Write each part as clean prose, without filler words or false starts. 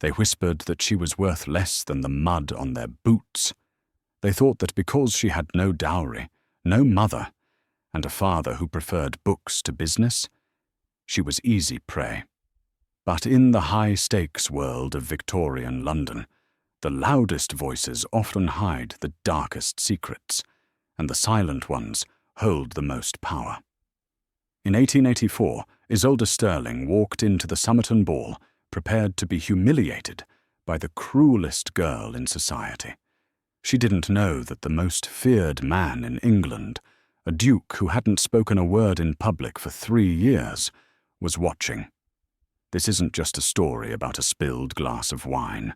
They whispered that she was worth less than the mud on their boots. They thought that because she had no dowry, no mother, and a father who preferred books to business, she was easy prey. But in the high-stakes world of Victorian London, the loudest voices often hide the darkest secrets, and the silent ones hold the most power. In 1884, Isolde Stirling walked into the Somerton Ball prepared to be humiliated by the cruelest girl in society. She didn't know that the most feared man in England, a duke who hadn't spoken a word in public for 3 years, was watching. This isn't just a story about a spilled glass of wine.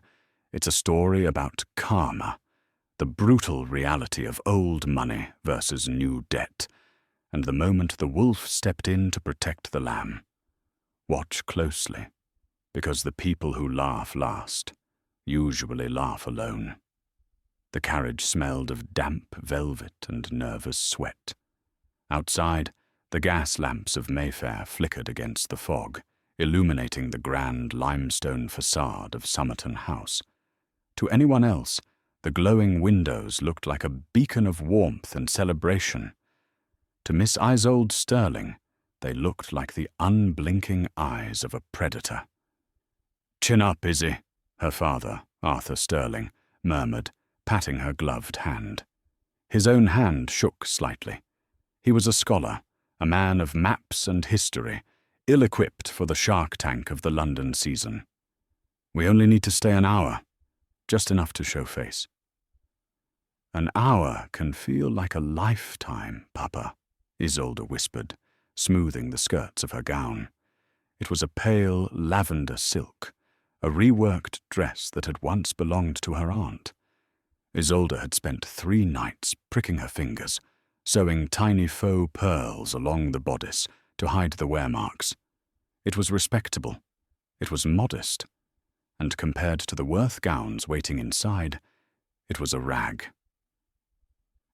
It's a story about karma, the brutal reality of old money versus new debt, and the moment the wolf stepped in to protect the lamb. Watch closely, because the people who laugh last usually laugh alone. The carriage smelled of damp velvet and nervous sweat. Outside, the gas lamps of Mayfair flickered against the fog, illuminating the grand limestone facade of Somerton House. To anyone else, the glowing windows looked like a beacon of warmth and celebration. To Miss Isolde Stirling, they looked like the unblinking eyes of a predator. "Chin up, Izzy," her father, Arthur Stirling, murmured, patting her gloved hand. His own hand shook slightly. He was a scholar, a man of maps and history, ill-equipped for the shark tank of the London season. "We only need to stay an hour, just enough to show face." "An hour can feel like a lifetime, Papa," Isolde whispered, smoothing the skirts of her gown. It was a pale lavender silk, a reworked dress that had once belonged to her aunt. Isolde had spent 3 nights pricking her fingers, sewing tiny faux pearls along the bodice to hide the wear marks. It was respectable, it was modest, and compared to the Worth gowns waiting inside, it was a rag.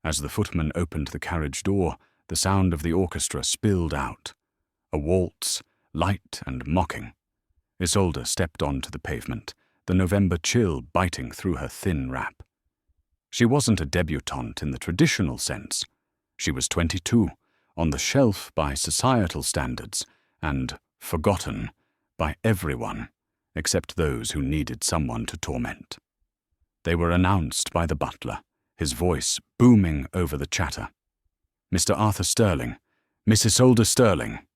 As the footman opened the carriage door, the sound of the orchestra spilled out. A waltz, light and mocking. Isolde stepped onto the pavement, the November chill biting through her thin wrap. She wasn't a debutante in the traditional sense. She was 22, on the shelf by societal standards, and forgotten by everyone, except those who needed someone to torment. They were announced by the butler, his voice booming over the chatter. "Mr. Arthur Stirling, Miss Isolde Stirling."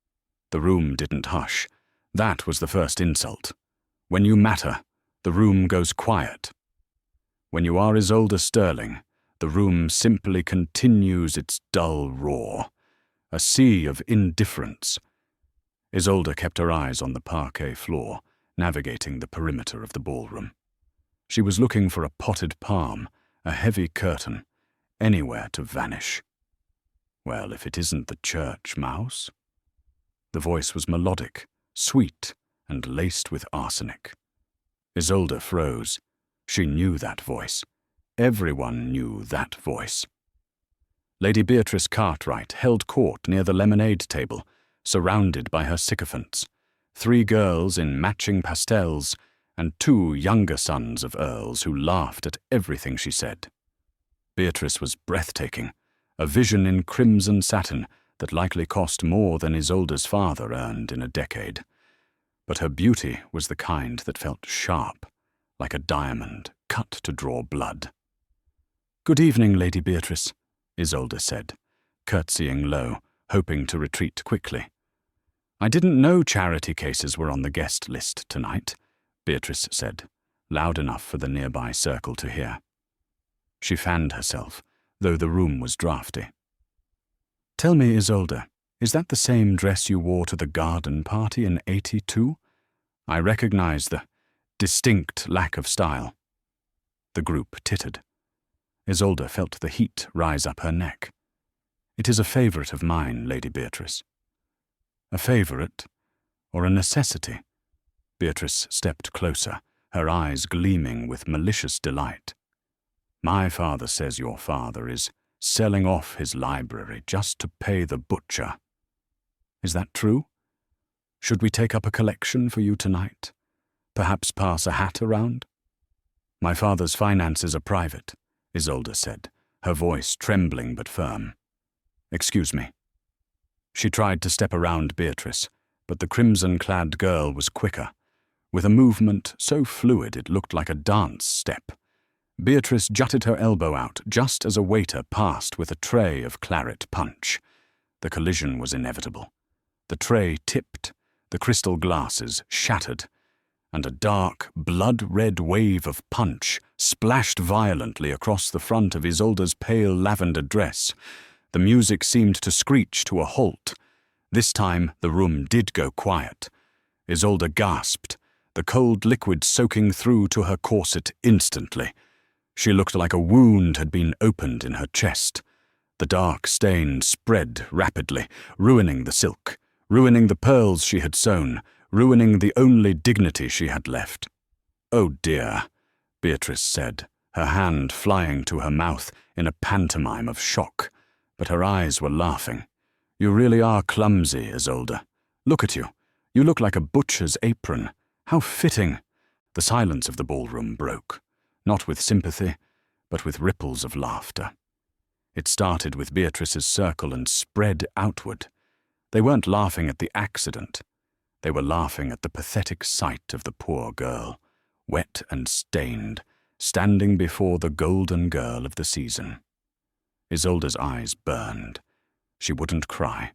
The room didn't hush. That was the first insult. When you matter, the room goes quiet. When you are Isolde Stirling, the room simply continues its dull roar, a sea of indifference. Isolde kept her eyes on the parquet floor, navigating the perimeter of the ballroom. She was looking for a potted palm, a heavy curtain, anywhere to vanish. "Well, if it isn't the church mouse." The voice was melodic, sweet, and laced with arsenic. Isolde froze. She knew that voice. Everyone knew that voice. Lady Beatrice Cartwright held court near the lemonade table, surrounded by her sycophants, 3 girls in matching pastels, and 2 younger sons of earls who laughed at everything she said. Beatrice was breathtaking, a vision in crimson satin that likely cost more than Isolde's father earned in a decade. But her beauty was the kind that felt sharp, like a diamond cut to draw blood. "Good evening, Lady Beatrice," Isolde said, curtsying low, hoping to retreat quickly. "I didn't know charity cases were on the guest list tonight," Beatrice said, loud enough for the nearby circle to hear. She fanned herself, though the room was draughty. "Tell me, Isolde, is that the same dress you wore to the garden party in '82? I recognize the distinct lack of style." The group tittered. Isolde felt the heat rise up her neck. "It is a favourite of mine, Lady Beatrice." "A favourite, or a necessity?" Beatrice stepped closer, her eyes gleaming with malicious delight. "My father says your father is selling off his library just to pay the butcher. Is that true? Should we take up a collection for you tonight? Perhaps pass a hat around? My father's finances are private, Isolde said, her voice trembling but firm. Excuse me. She tried to step around Beatrice, but the crimson-clad girl was quicker, with a movement so fluid it looked like a dance step. Beatrice jutted her elbow out just as a waiter passed with a tray of claret punch. The collision was inevitable. The tray tipped, the crystal glasses shattered, and a dark, blood-red wave of punch splashed violently across the front of Isolde's pale lavender dress. The music seemed to screech to a halt. This time the room did go quiet. Isolde gasped, the cold liquid soaking through to her corset instantly. She looked like a wound had been opened in her chest. The dark stain spread rapidly, ruining the silk, ruining the pearls she had sewn, ruining the only dignity she had left. "Oh dear," Beatrice said, her hand flying to her mouth in a pantomime of shock, but her eyes were laughing. "You really are clumsy, Isolde. Look at you. You look like a butcher's apron. How fitting." The silence of the ballroom broke, not with sympathy, but with ripples of laughter. It started with Beatrice's circle and spread outward. They weren't laughing at the accident. They were laughing at the pathetic sight of the poor girl, wet and stained, standing before the golden girl of the season. Isolde's eyes burned. She wouldn't cry.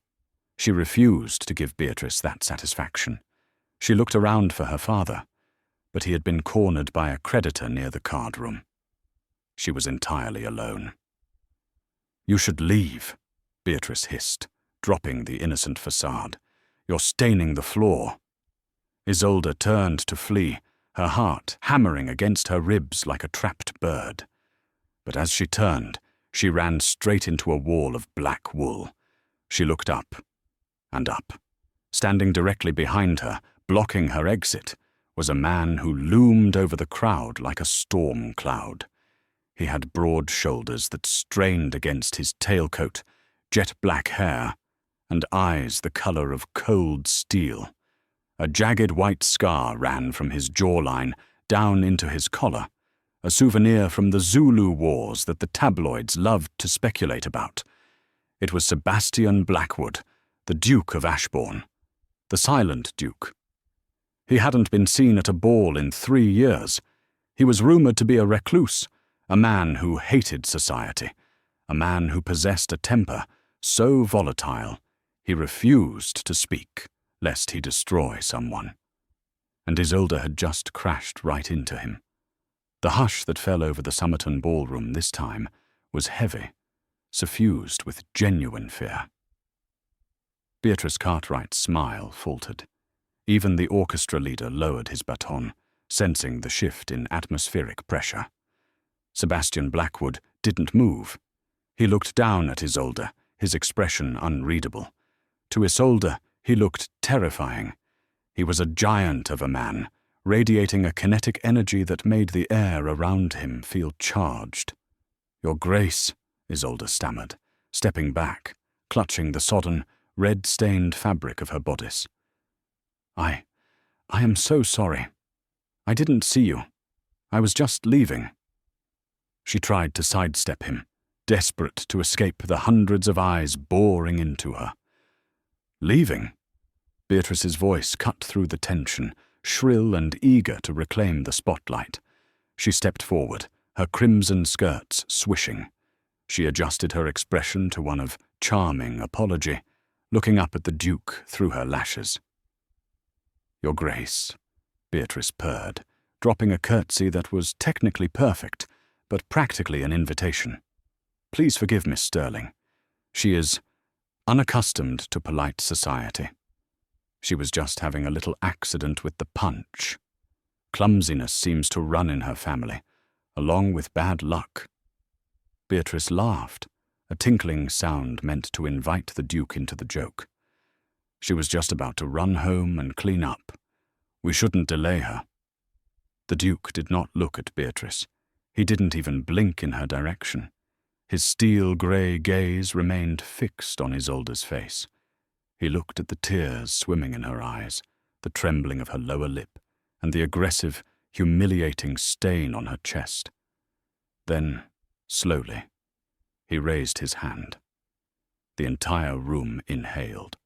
She refused to give Beatrice that satisfaction. She looked around for her father, but he had been cornered by a creditor near the card room. She was entirely alone. "You should leave," Beatrice hissed, dropping the innocent facade. "You're staining the floor." Isolde turned to flee, her heart hammering against her ribs like a trapped bird. But as she turned, she ran straight into a wall of black wool. She looked up and up. Standing directly behind her, blocking her exit, was a man who loomed over the crowd like a storm cloud. He had broad shoulders that strained against his tailcoat, jet-black hair, and eyes the color of cold steel. A jagged white scar ran from his jawline down into his collar, a souvenir from the Zulu Wars that the tabloids loved to speculate about. It was Sebastian Blackwood, the Duke of Ashbourne, the silent Duke. He hadn't been seen at a ball in 3 years. He was rumored to be a recluse, a man who hated society, a man who possessed a temper so volatile he refused to speak, lest he destroy someone. And Isolde had just crashed right into him. The hush that fell over the Somerton ballroom this time was heavy, suffused with genuine fear. Beatrice Cartwright's smile faltered. Even the orchestra leader lowered his baton, sensing the shift in atmospheric pressure. Sebastian Blackwood didn't move. He looked down at Isolde, his expression unreadable. To Isolde, he looked terrifying. He was a giant of a man, radiating a kinetic energy that made the air around him feel charged. "Your Grace," Isolde stammered, stepping back, clutching the sodden, red-stained fabric of her bodice. I am so sorry. I didn't see you. I was just leaving." She tried to sidestep him, desperate to escape the hundreds of eyes boring into her. "Leaving?" Beatrice's voice cut through the tension, shrill and eager to reclaim the spotlight. She stepped forward, her crimson skirts swishing. She adjusted her expression to one of charming apology, looking up at the Duke through her lashes. "Your Grace," Beatrice purred, dropping a curtsy that was technically perfect, but practically an invitation. "Please forgive Miss Sterling. She is unaccustomed to polite society. She was just having a little accident with the punch. Clumsiness seems to run in her family, along with bad luck." Beatrice laughed, a tinkling sound meant to invite the Duke into the joke. She was just about to run home and clean up. We shouldn't delay her. The Duke did not look at Beatrice. He didn't even blink in her direction. His steel-grey gaze remained fixed on Isolde's face. He looked at the tears swimming in her eyes, the trembling of her lower lip, and the aggressive, humiliating stain on her chest. Then, slowly, he raised his hand. The entire room inhaled.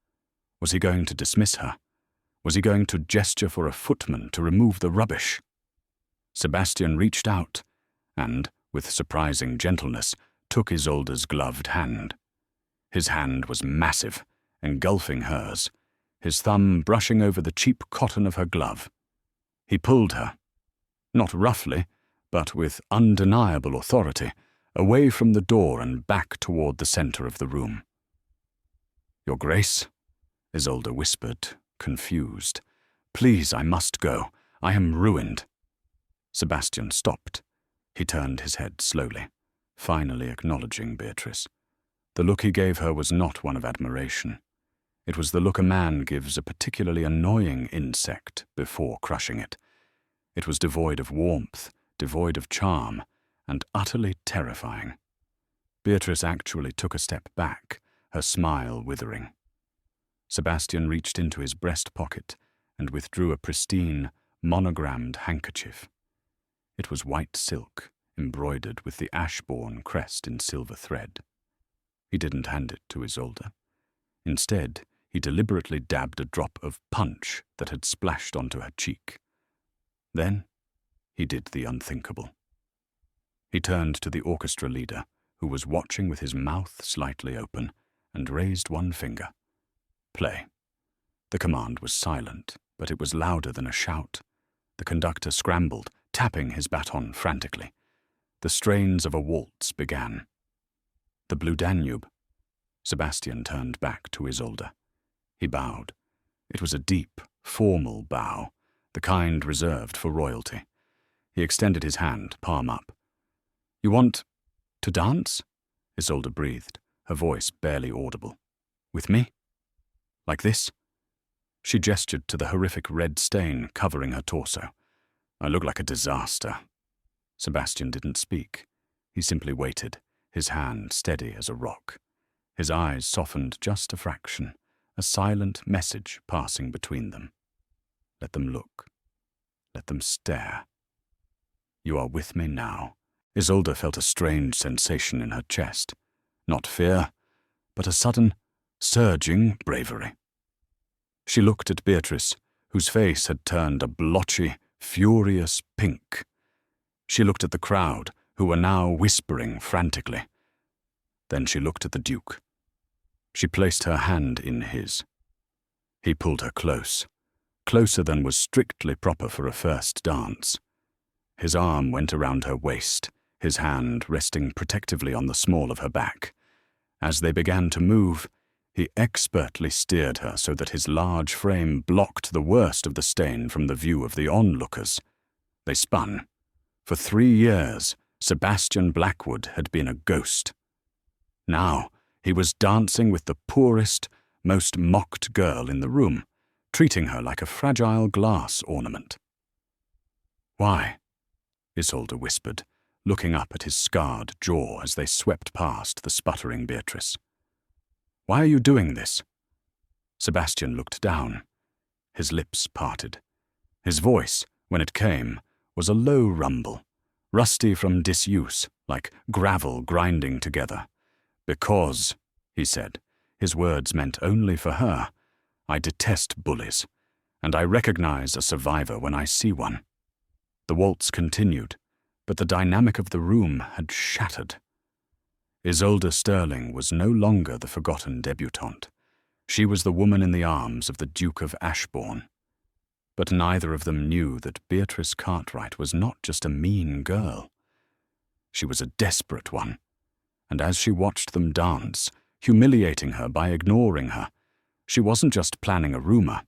Was he going to dismiss her? Was he going to gesture for a footman to remove the rubbish? Sebastian reached out and, with surprising gentleness, took Isolde's gloved hand. His hand was massive, engulfing hers, his thumb brushing over the cheap cotton of her glove. He pulled her, not roughly, but with undeniable authority, away from the door and back toward the center of the room. "Your Grace," Isolde whispered, confused. "Please, I must go. I am ruined." Sebastian stopped. He turned his head slowly, finally acknowledging Beatrice. The look he gave her was not one of admiration. It was the look a man gives a particularly annoying insect before crushing it. It was devoid of warmth, devoid of charm, and utterly terrifying. Beatrice actually took a step back, her smile withering. Sebastian reached into his breast pocket and withdrew a pristine, monogrammed handkerchief. It was white silk, embroidered with the Ashbourne crest in silver thread. He didn't hand it to Isolde. Instead, he deliberately dabbed a drop of punch that had splashed onto her cheek. Then, he did the unthinkable. He turned to the orchestra leader, who was watching with his mouth slightly open, and raised one finger. "Play." The command was silent, but it was louder than a shout. The conductor scrambled, tapping his baton frantically. The strains of a waltz began. "The Blue Danube." Sebastian turned back to Isolde. He bowed. It was a deep, formal bow, the kind reserved for royalty. He extended his hand, palm up. "You want to dance?" Isolde breathed, her voice barely audible. "With me? Like this?" She gestured to the horrific red stain covering her torso. "I look like a disaster." Sebastian didn't speak. He simply waited, his hand steady as a rock. His eyes softened just a fraction, a silent message passing between them. Let them look. Let them stare. "You are with me now." Isolde felt a strange sensation in her chest. Not fear, but a sudden, surging bravery. She looked at Beatrice, whose face had turned a blotchy, furious pink. She looked at the crowd, who were now whispering frantically. Then she looked at the Duke. She placed her hand in his. He pulled her close, closer than was strictly proper for a first dance. His arm went around her waist, his hand resting protectively on the small of her back. As they began to move, he expertly steered her so that his large frame blocked the worst of the stain from the view of the onlookers. They spun. For 3 years, Sebastian Blackwood had been a ghost. Now, he was dancing with the poorest, most mocked girl in the room, treating her like a fragile glass ornament. "Why?" Isolde whispered, looking up at his scarred jaw as they swept past the sputtering Beatrice. "Why are you doing this?" Sebastian looked down. His lips parted. His voice, when it came, was a low rumble, rusty from disuse, like gravel grinding together. "Because," he said, his words meant only for her, "I detest bullies, and I recognize a survivor when I see one." The waltz continued, but the dynamic of the room had shattered. Isolde Sterling was no longer the forgotten debutante. She was the woman in the arms of the Duke of Ashbourne. But neither of them knew that Beatrice Cartwright was not just a mean girl. She was a desperate one, and as she watched them dance, humiliating her by ignoring her, she wasn't just planning a rumor.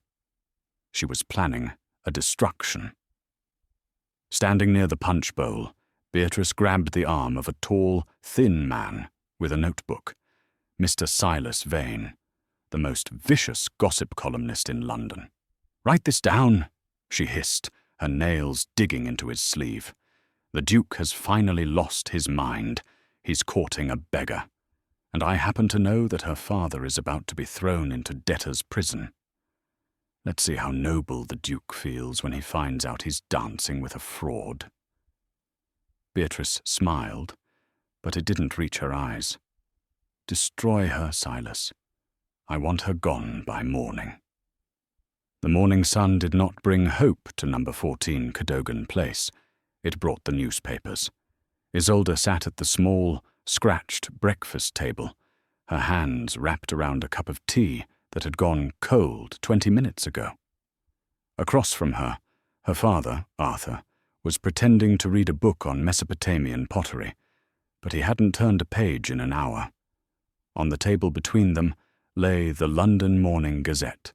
She was planning a destruction. Standing near the punch bowl, Beatrice grabbed the arm of a tall, thin man with a notebook, Mr. Silas Vane, the most vicious gossip columnist in London. "Write this down," she hissed, her nails digging into his sleeve. "The Duke has finally lost his mind. He's courting a beggar. And I happen to know that her father is about to be thrown into debtor's prison." Let's see how noble the Duke feels when he finds out he's dancing with a fraud. Beatrice smiled, but it didn't reach her eyes. Destroy her, Silas. I want her gone by morning. The morning sun did not bring hope to number 14 Cadogan Place. It brought the newspapers. Isolde sat at the small, scratched breakfast table, her hands wrapped around a cup of tea that had gone cold 20 minutes ago. Across from her, her father, Arthur, was pretending to read a book on Mesopotamian pottery, but he hadn't turned a page in an hour. On the table between them lay the London Morning Gazette.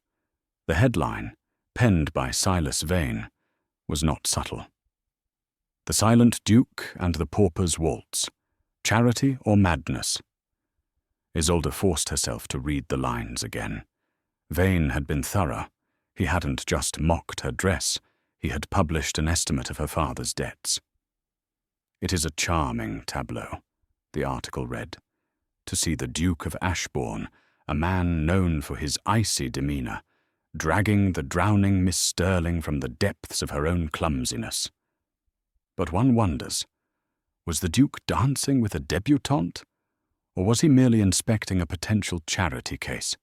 The headline, penned by Silas Vane, was not subtle. The Silent Duke and the Pauper's Waltz. Charity or madness? Isolde forced herself to read the lines again. Vane had been thorough. He hadn't just mocked her dress. He had published an estimate of her father's debts. It is a charming tableau, the article read, to see the Duke of Ashbourne, a man known for his icy demeanour, dragging the drowning Miss Sterling from the depths of her own clumsiness. But one wonders, was the Duke dancing with a debutante, or was he merely inspecting a potential charity case?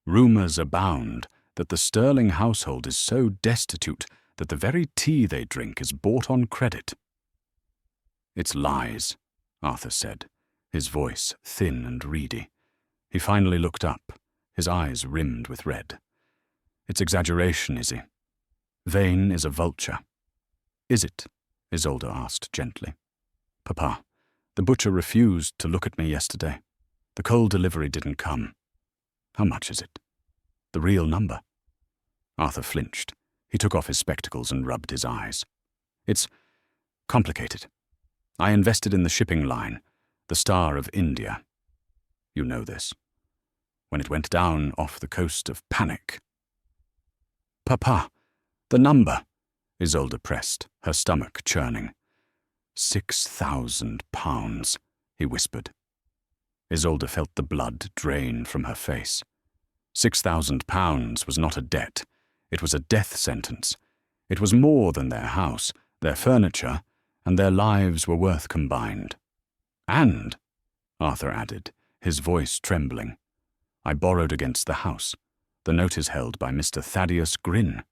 Rumours abound that the Sterling household is so destitute that the very tea they drink is bought on credit. It's lies, Arthur said, his voice thin and reedy. He finally looked up, his eyes rimmed with red. It's exaggeration, Izzy. Vane is a vulture. Is it? Isolde asked gently. Papa, the butcher refused to look at me yesterday. The coal delivery didn't come. How much is it? The real number? Arthur flinched. He took off his spectacles and rubbed his eyes. It's complicated. I invested in the shipping line, the Star of India. You know this. When it went down off the coast of Panic. Papa, the number, Isolde pressed, her stomach churning. £6,000, he whispered. Isolde felt the blood drain from her face. £6,000 was not a debt. It was a death sentence. It was more than their house, their furniture, and their lives were worth combined. And, Arthur added, his voice trembling, I borrowed against the house. The note is held by Mr. Thaddeus Gryn.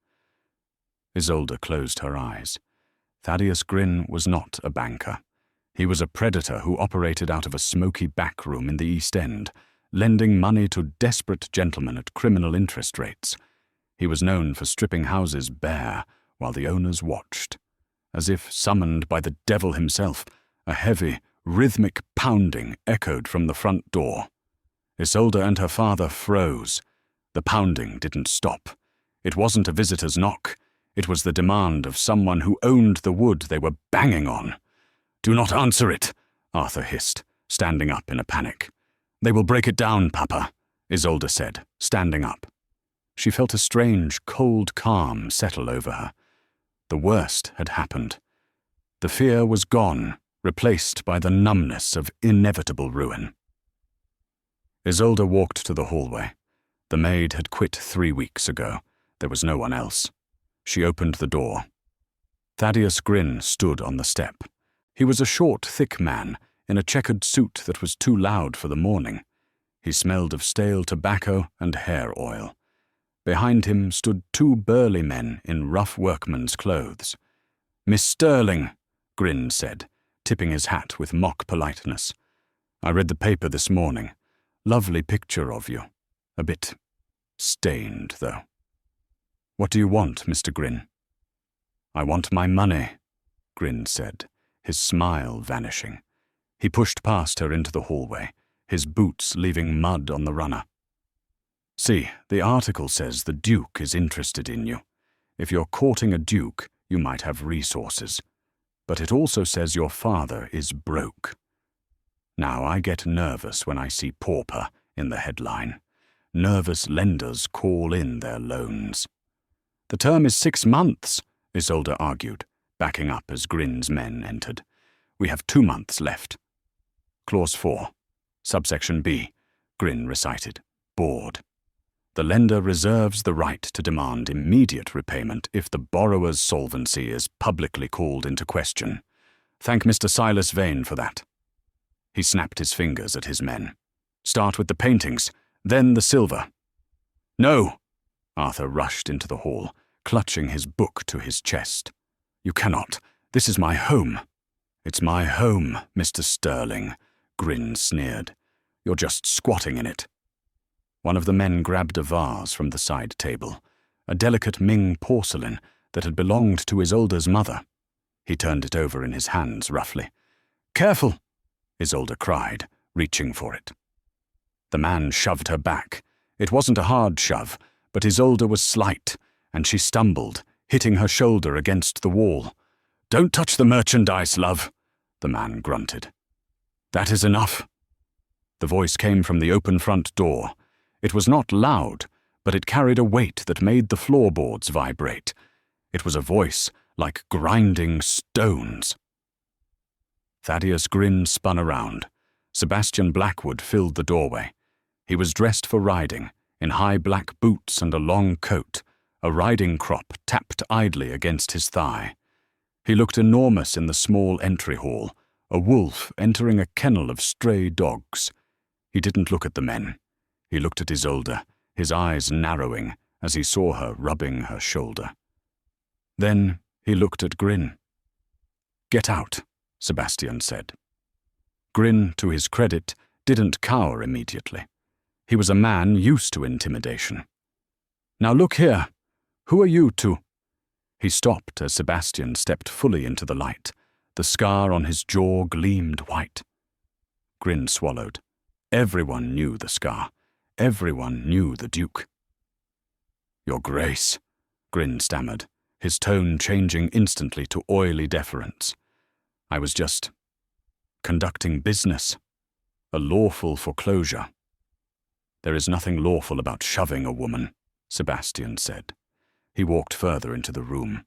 Isolde closed her eyes. Thaddeus Gryn was not a banker. He was a predator who operated out of a smoky back room in the East End, lending money to desperate gentlemen at criminal interest rates. He was known for stripping houses bare while the owners watched. As if summoned by the devil himself, a heavy, rhythmic pounding echoed from the front door. Isolde and her father froze. The pounding didn't stop. It wasn't a visitor's knock. It was the demand of someone who owned the wood they were banging on. Do not answer it, Arthur hissed, standing up in a panic. They will break it down, Papa, Isolde said, standing up. She felt a strange, cold calm settle over her. The worst had happened. The fear was gone, replaced by the numbness of inevitable ruin. Isolde walked to the hallway. The maid had quit 3 weeks ago. There was no one else. She opened the door. Thaddeus Gryn stood on the step. He was a short, thick man in a checkered suit that was too loud for the morning. He smelled of stale tobacco and hair oil. Behind him stood 2 burly men in rough workman's clothes. Miss Sterling, Gryn said, tipping his hat with mock politeness. I read the paper this morning. Lovely picture of you. A bit stained, though. What do you want, Mr. Gryn? I want my money, Gryn said, his smile vanishing. He pushed past her into the hallway, his boots leaving mud on the runner. See, the article says the Duke is interested in you. If you're courting a Duke, you might have resources. But it also says your father is broke. Now, I get nervous when I see pauper in the headline. Nervous lenders call in their loans. The term is 6 months, Isolde argued, backing up as Gryn's men entered. We have 2 months left. Clause 4, subsection B, Gryn recited, bored. The lender reserves the right to demand immediate repayment if the borrower's solvency is publicly called into question. Thank Mr. Silas Vane for that." He snapped his fingers at his men. "Start with the paintings, then the silver." "No!" Arthur rushed into the hall, clutching his book to his chest. "You cannot. This is my home." "It's my home, Mr. Sterling," Grin sneered. "You're just squatting in it." One of the men grabbed a vase from the side table, a delicate Ming porcelain that had belonged to Isolde's mother. He turned it over in his hands roughly. "Careful!" Isolde cried, reaching for it. The man shoved her back. It wasn't a hard shove, but Isolde was slight, and she stumbled, hitting her shoulder against the wall. "Don't touch the merchandise, love," the man grunted. "That is enough." The voice came from the open front door. It was not loud, but it carried a weight that made the floorboards vibrate. It was a voice like grinding stones. Thaddeus Grin spun around. Sebastian Blackwood filled the doorway. He was dressed for riding, in high black boots and a long coat. A riding crop tapped idly against his thigh. He looked enormous in the small entry hall, a wolf entering a kennel of stray dogs. He didn't look at the men. He looked at Isolde, his eyes narrowing as he saw her rubbing her shoulder. Then he looked at Grin. "Get out," Sebastian said. Grin, to his credit, didn't cower immediately. He was a man used to intimidation. "Now look here. Who are you two?" He stopped as Sebastian stepped fully into the light. The scar on his jaw gleamed white. Grin swallowed. Everyone knew the scar. Everyone knew the Duke. "Your Grace," Grin stammered, his tone changing instantly to oily deference. "I was just conducting business. A lawful foreclosure." "There is nothing lawful about shoving a woman," Sebastian said. He walked further into the room.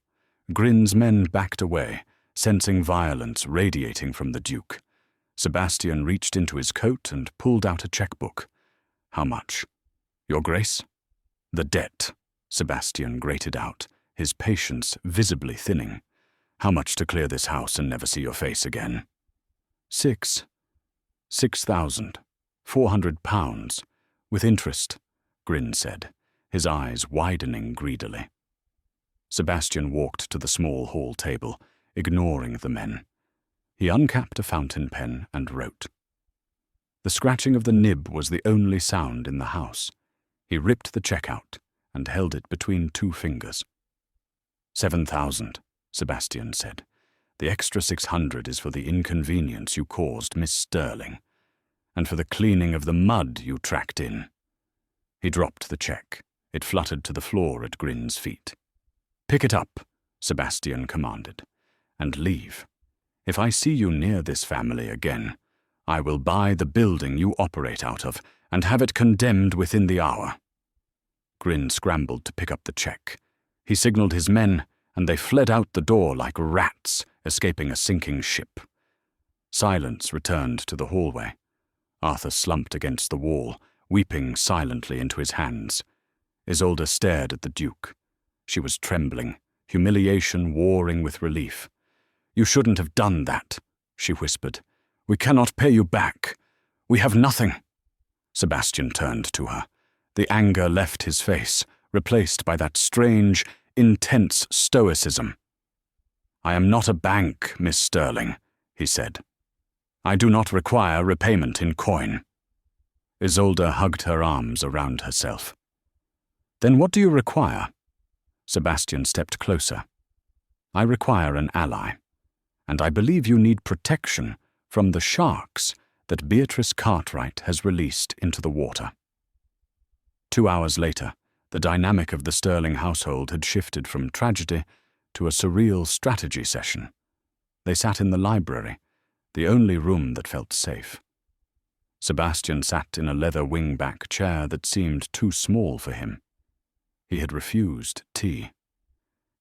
Grin's men backed away, sensing violence radiating from the Duke. Sebastian reached into his coat and pulled out a checkbook. "How much?" "Your Grace?" "The debt," Sebastian grated out, his patience visibly thinning. "How much to clear this house and never see your face again?" £6,400, with interest," Grin said, his eyes widening greedily. Sebastian walked to the small hall table, ignoring the men. He uncapped a fountain pen and wrote. The scratching of the nib was the only sound in the house. He ripped the check out and held it between two fingers. 7,000, Sebastian said. "The extra 600 is for the inconvenience you caused Miss Sterling, and for the cleaning of the mud you tracked in." He dropped the check. It fluttered to the floor at Grin's feet. "Pick it up," Sebastian commanded, "and leave. If I see you near this family again, I will buy the building you operate out of and have it condemned within the hour." Grin scrambled to pick up the check. He signaled his men, and they fled out the door like rats escaping a sinking ship. Silence returned to the hallway. Arthur slumped against the wall, weeping silently into his hands. Isolde stared at the Duke. She was trembling, humiliation warring with relief. "You shouldn't have done that," she whispered. "We cannot pay you back. We have nothing." Sebastian turned to her. The anger left his face, replaced by that strange, intense stoicism. "I am not a bank, Miss Sterling," he said. "I do not require repayment in coin." Isolde hugged her arms around herself. "Then what do you require?" Sebastian stepped closer. "I require an ally, and I believe you need protection from the sharks that Beatrice Cartwright has released into the water." 2 hours later, the dynamic of the Sterling household had shifted from tragedy to a surreal strategy session. They sat in the library, the only room that felt safe. Sebastian sat in a leather wing-back chair that seemed too small for him. He had refused tea.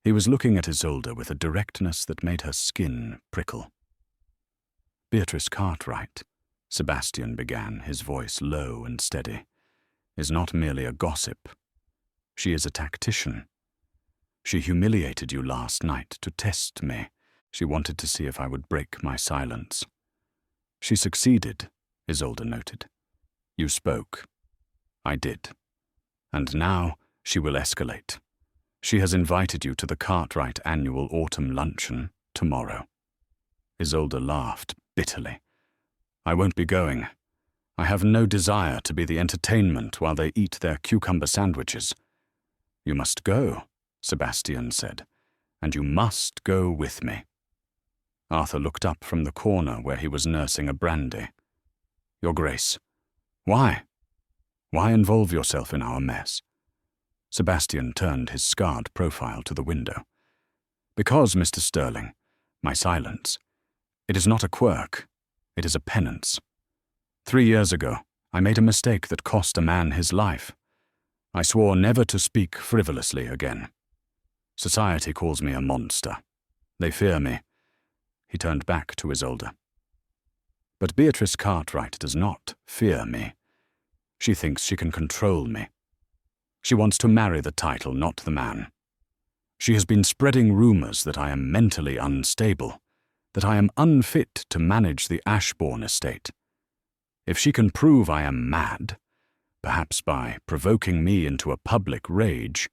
He was looking at Isolde with a directness that made her skin prickle. "Beatrice Cartwright," Sebastian began, his voice low and steady, "is not merely a gossip, She is a tactician. She humiliated you last night to test me. She wanted to see if I would break my silence. She succeeded, Isolde noted. You spoke. I did. And now she will escalate. She has invited you to the Cartwright annual autumn luncheon tomorrow. Isolde laughed bitterly. I won't be going. I have no desire to be the entertainment while they eat their cucumber sandwiches. You must go, Sebastian said, and you must go with me. Arthur looked up from the corner where he was nursing a brandy. Your Grace, why? Why involve yourself in our mess? Sebastian turned his scarred profile to the window. Because, Mr. Sterling, my silence. It is not a quirk. It is a penance. 3 years ago, I made a mistake that cost a man his life. I swore never to speak frivolously again. Society calls me a monster. They fear me. He turned back to Isolde. But Beatrice Cartwright does not fear me. She thinks she can control me. She wants to marry the title, not the man. She has been spreading rumors that I am mentally unstable, that I am unfit to manage the Ashbourne estate. If she can prove I am mad, perhaps by provoking me into a public rage,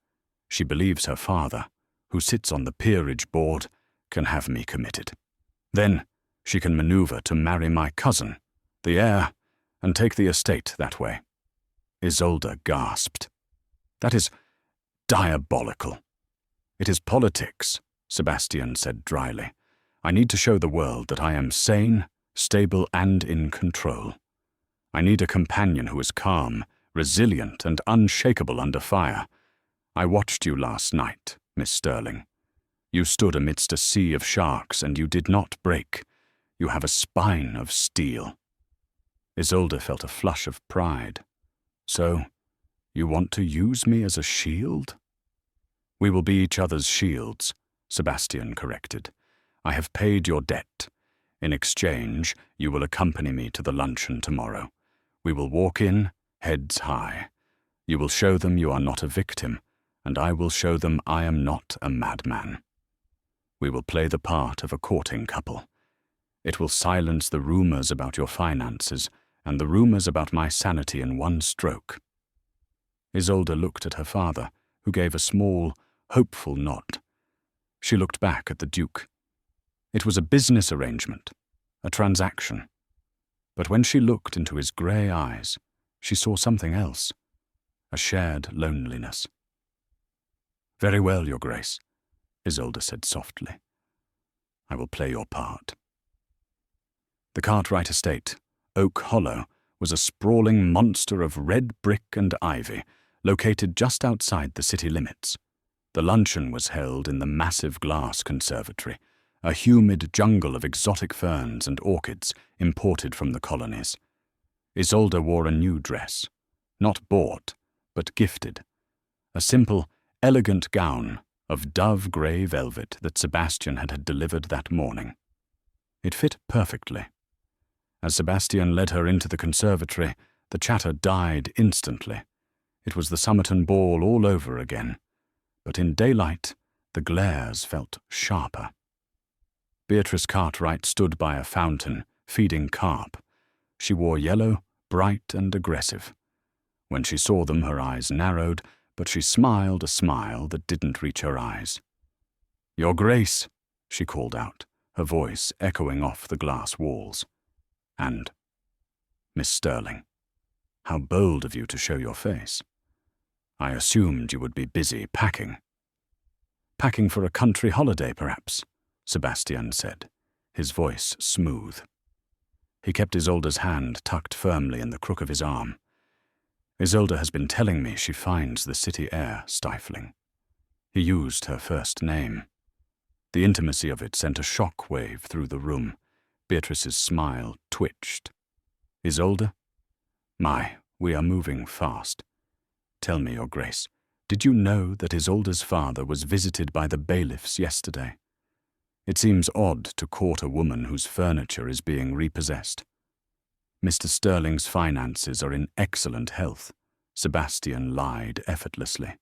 she believes her father, who sits on the peerage board, can have me committed. Then she can maneuver to marry my cousin, the heir, and take the estate that way. Isolde gasped. That is diabolical. It is politics, Sebastian said dryly. I need to show the world that I am sane, stable, and in control. I need a companion who is calm, resilient, and unshakable under fire. I watched you last night, Miss Sterling. You stood amidst a sea of sharks, and you did not break. You have a spine of steel. Isolde felt a flush of pride. So, you want to use me as a shield? We will be each other's shields, Sebastian corrected. I have paid your debt. In exchange, you will accompany me to the luncheon tomorrow. We will walk in, heads high. You will show them you are not a victim, and I will show them I am not a madman. We will play the part of a courting couple. It will silence the rumors about your finances and the rumors about my sanity in one stroke. Isolde looked at her father, who gave a small, hopeful nod. She looked back at the Duke. It was a business arrangement, a transaction. But when she looked into his grey eyes, she saw something else, a shared loneliness. Very well, Your Grace, Isolde said softly. I will play your part. The Cartwright estate, Oak Hollow, was a sprawling monster of red brick and ivy, located just outside the city limits. The luncheon was held in the massive glass conservatory, a humid jungle of exotic ferns and orchids imported from the colonies. Isolde wore a new dress, not bought, but gifted, a simple, elegant gown of dove-grey velvet that Sebastian had delivered that morning. It fit perfectly. As Sebastian led her into the conservatory, the chatter died instantly. It was the Somerton ball all over again, but in daylight the glares felt sharper. Beatrice Cartwright stood by a fountain, feeding carp. She wore yellow, bright and aggressive. When she saw them, her eyes narrowed, but she smiled a smile that didn't reach her eyes. Your Grace, she called out, her voice echoing off the glass walls. And, Miss Sterling, how bold of you to show your face. I assumed you would be busy packing. Packing for a country holiday, perhaps, Sebastian said, his voice smooth. He kept Isolde's hand tucked firmly in the crook of his arm. Isolde has been telling me she finds the city air stifling. He used her first name. The intimacy of it sent a shock wave through the room. Beatrice's smile twitched. Isolde? My, we are moving fast. Tell me, Your Grace, did you know that Isolde's father was visited by the bailiffs yesterday? It seems odd to court a woman whose furniture is being repossessed. Mr. Sterling's finances are in excellent health, Sebastian lied effortlessly.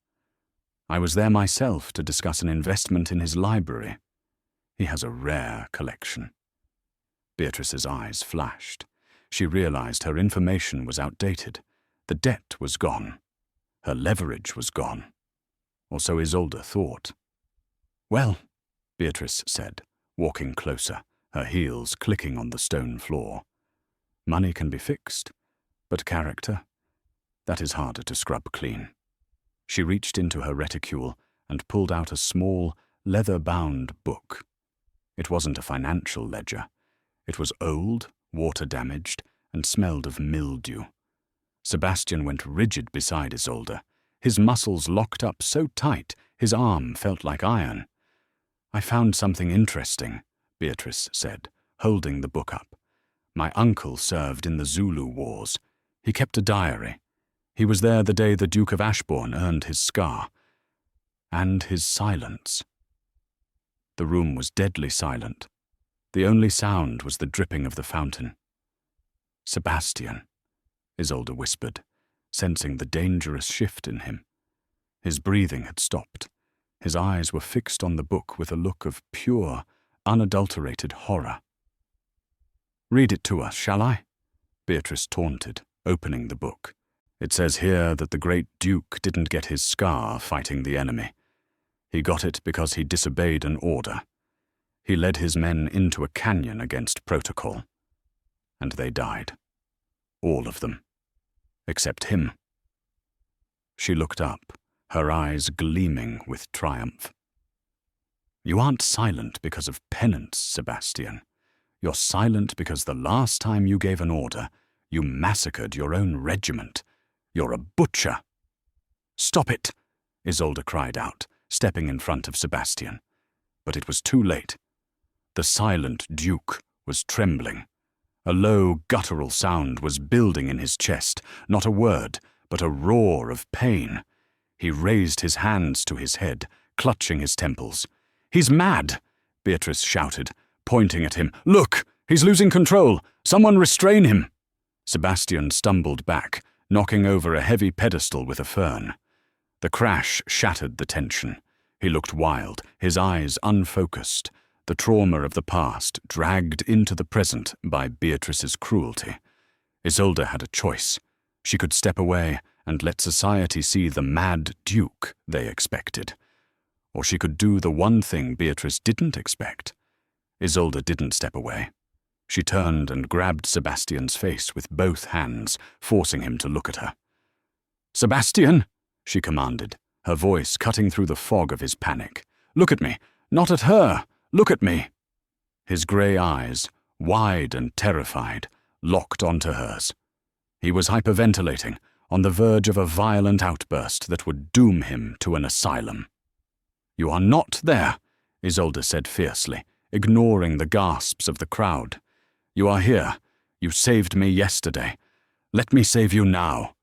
I was there myself to discuss an investment in his library. He has a rare collection. Beatrice's eyes flashed. She realized her information was outdated. The debt was gone. Her leverage was gone. Or so Isolde thought. "Well," Beatrice said, walking closer, her heels clicking on the stone floor. "Money can be fixed, but character, that is harder to scrub clean." She reached into her reticule and pulled out a small, leather-bound book. It wasn't a financial ledger. It was old, water-damaged, and smelled of mildew. Sebastian went rigid beside Isolde. His muscles locked up so tight his arm felt like iron. "I found something interesting," Beatrice said, holding the book up. "My uncle served in the Zulu Wars. He kept a diary. He was there the day the Duke of Ashbourne earned his scar. And his silence." The room was deadly silent. The only sound was the dripping of the fountain. "Sebastian," Isolde whispered, sensing the dangerous shift in him. His breathing had stopped. His eyes were fixed on the book with a look of pure, unadulterated horror. "Read it to us, shall I?" Beatrice taunted, opening the book. "It says here that the great Duke didn't get his scar fighting the enemy. He got it because he disobeyed an order. He led his men into a canyon against protocol. And they died. All of them. Except him." She looked up, her eyes gleaming with triumph. "You aren't silent because of penance, Sebastian. You're silent because the last time you gave an order, you massacred your own regiment. You're a butcher." "Stop it," Isolde cried out, stepping in front of Sebastian. But it was too late. The silent Duke was trembling. A low, guttural sound was building in his chest, not a word, but a roar of pain. He raised his hands to his head, clutching his temples. "He's mad," Beatrice shouted, pointing at him. "Look, he's losing control. Someone restrain him." Sebastian stumbled back, knocking over a heavy pedestal with a fern. The crash shattered the tension. He looked wild, his eyes unfocused, the trauma of the past dragged into the present by Beatrice's cruelty. Isolde had a choice. She could step away and let society see the mad Duke they expected. Or she could do the one thing Beatrice didn't expect. Isolde didn't step away. She turned and grabbed Sebastian's face with both hands, forcing him to look at her. "Sebastian!" she commanded, her voice cutting through the fog of his panic. "Look at me! Not at her! Look at me!" His grey eyes, wide and terrified, locked onto hers. He was hyperventilating, on the verge of a violent outburst that would doom him to an asylum. "You are not there," Isolde said fiercely, ignoring the gasps of the crowd. "You are here. You saved me yesterday. Let me save you now."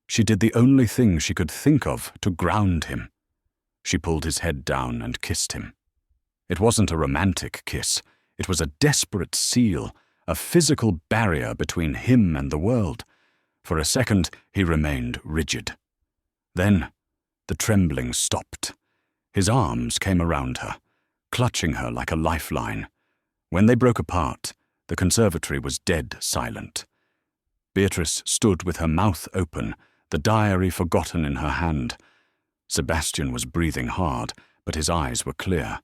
She did the only thing she could think of to ground him. She pulled his head down and kissed him. It wasn't a romantic kiss. It was a desperate seal, a physical barrier between him and the world. For a second, he remained rigid. Then, the trembling stopped. His arms came around her, clutching her like a lifeline. When they broke apart, the conservatory was dead silent. Beatrice stood with her mouth open, the diary forgotten in her hand. Sebastian was breathing hard, but his eyes were clear.